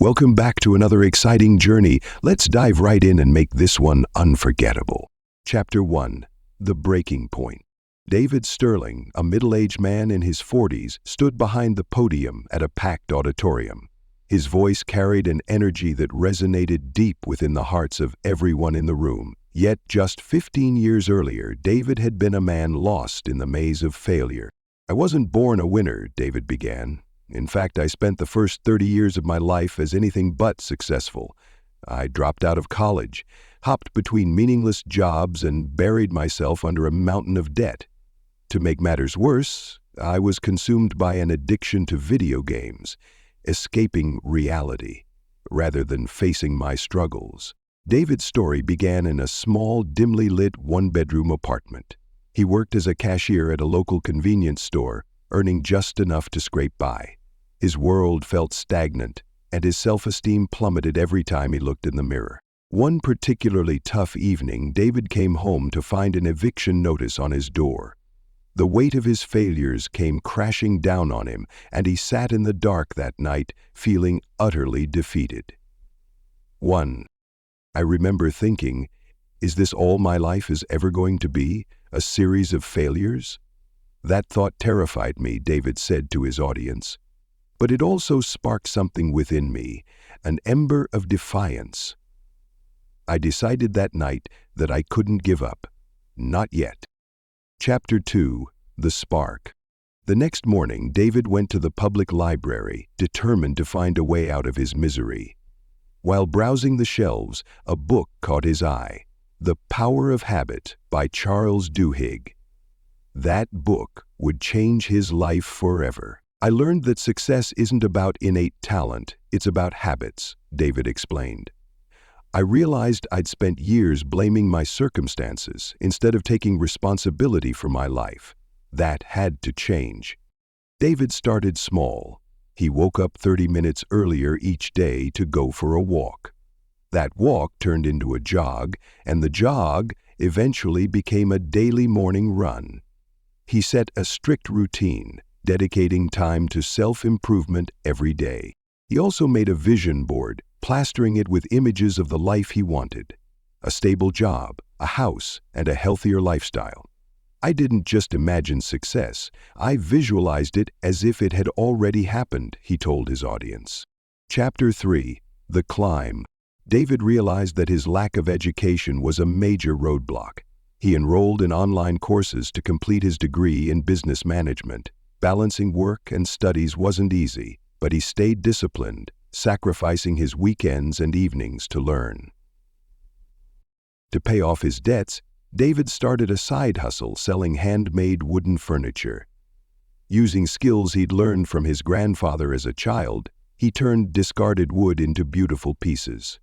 Welcome back to another exciting journey. Let's dive right in and make this one unforgettable. Chapter 1. The Breaking Point. David Sterling, a middle-aged man in his 40s, stood behind the podium at a packed auditorium. His voice carried an energy that resonated deep within the hearts of everyone in the room. Yet just 15 years earlier, David had been a man lost in the maze of failure. "I wasn't born a winner," David began. "In fact, I spent the first 30 years of my life as anything but successful. I dropped out of college, hopped between meaningless jobs, and buried myself under a mountain of debt. To make matters worse, I was consumed by an addiction to video games, escaping reality, rather than facing my struggles." David's story began in a small, dimly lit one-bedroom apartment. He worked as a cashier at a local convenience store, earning just enough to scrape by. His world felt stagnant, and his self-esteem plummeted every time he looked in the mirror. One particularly tough evening, David came home to find an eviction notice on his door. The weight of his failures came crashing down on him, and he sat in the dark that night, feeling utterly defeated. 1. I remember thinking, is this all my life is ever going to be? A series of failures? That thought terrified me, David said to his audience. But it also sparked something within me, an ember of defiance. I decided that night that I couldn't give up. Not yet. Chapter 2. The Spark. The next morning, David went to the public library, determined to find a way out of his misery. While browsing the shelves, a book caught his eye, The Power of Habit by Charles Duhigg. That book would change his life forever. "I learned that success isn't about innate talent, it's about habits," David explained. "I realized I'd spent years blaming my circumstances instead of taking responsibility for my life. That had to change." David started small. He woke up 30 minutes earlier each day to go for a walk. That walk turned into a jog, and the jog eventually became a daily morning run. He set a strict routine, dedicating time to self-improvement every day. He also made a vision board, plastering it with images of the life he wanted: a stable job, a house, and a healthier lifestyle. "I didn't just imagine success, I visualized it as if it had already happened," he told his audience. Chapter 3. The Climb. David realized that his lack of education was a major roadblock. He enrolled in online courses to complete his degree in business management. Balancing work and studies wasn't easy, but he stayed disciplined, sacrificing his weekends and evenings to learn. To pay off his debts, David started a side hustle selling handmade wooden furniture. Using skills he'd learned from his grandfather as a child, he turned discarded wood into beautiful pieces.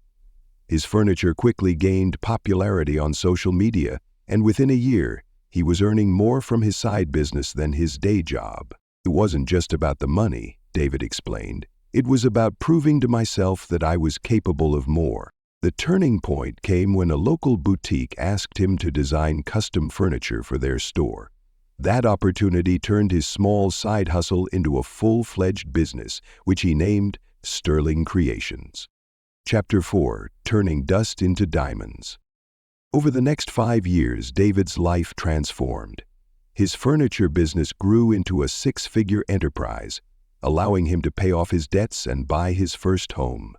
His furniture quickly gained popularity on social media, and within a year, he was earning more from his side business than his day job. "It wasn't just about the money," David explained. "It was about proving to myself that I was capable of more." The turning point came when a local boutique asked him to design custom furniture for their store. That opportunity turned his small side hustle into a full-fledged business, which he named Sterling Creations. Chapter 4. Turning Dust into Diamonds. Over the next 5 years, David's life transformed. His furniture business grew into a 6-figure enterprise, allowing him to pay off his debts and buy his first home.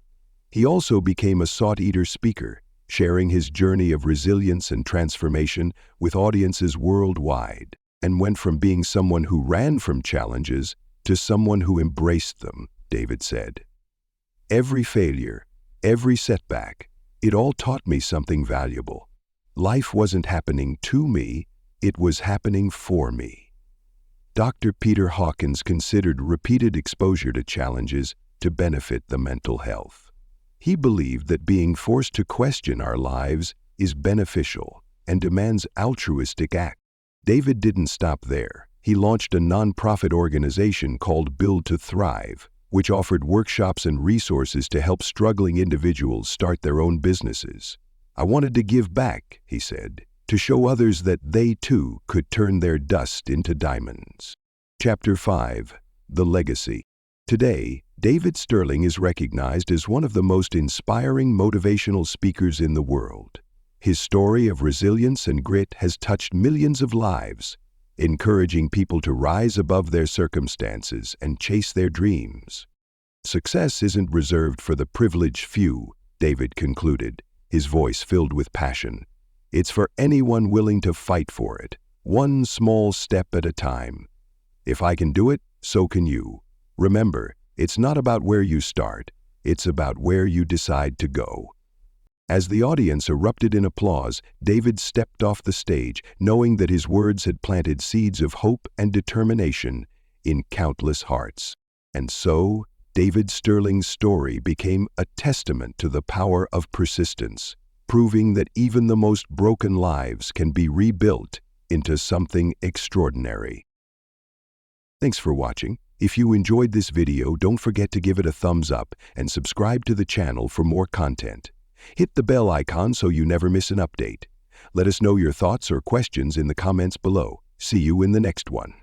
He also became a sought-after speaker, sharing his journey of resilience and transformation with audiences worldwide, and went from being someone who ran from challenges to someone who embraced them, David said. "Every failure, every setback, it all taught me something valuable. Life wasn't happening to me, it was happening for me." Dr. Peter Hawkins considered repeated exposure to challenges to benefit the mental health. He believed that being forced to question our lives is beneficial and demands altruistic acts. David didn't stop there. He launched a nonprofit organization called Build to Thrive, which offered workshops and resources to help struggling individuals start their own businesses. "I wanted to give back," he said, "to show others that they too could turn their dust into diamonds." Chapter 5. The Legacy. Today, David Sterling is recognized as one of the most inspiring motivational speakers in the world. His story of resilience and grit has touched millions of lives, encouraging people to rise above their circumstances and chase their dreams. Success isn't reserved for the privileged few, David concluded, his voice filled with passion. It's for anyone willing to fight for it, one small step at a time. If I can do it, so can you. Remember, it's not about where you start, it's about where you decide to go. As the audience erupted in applause, David stepped off the stage, knowing that his words had planted seeds of hope and determination in countless hearts. And so, David Sterling's story became a testament to the power of persistence, proving that even the most broken lives can be rebuilt into something extraordinary. Thanks for watching. If you enjoyed this video, don't forget to give it a thumbs up and subscribe to the channel for more content. Hit the bell icon so you never miss an update. Let us know your thoughts or questions in the comments below. See you in the next one.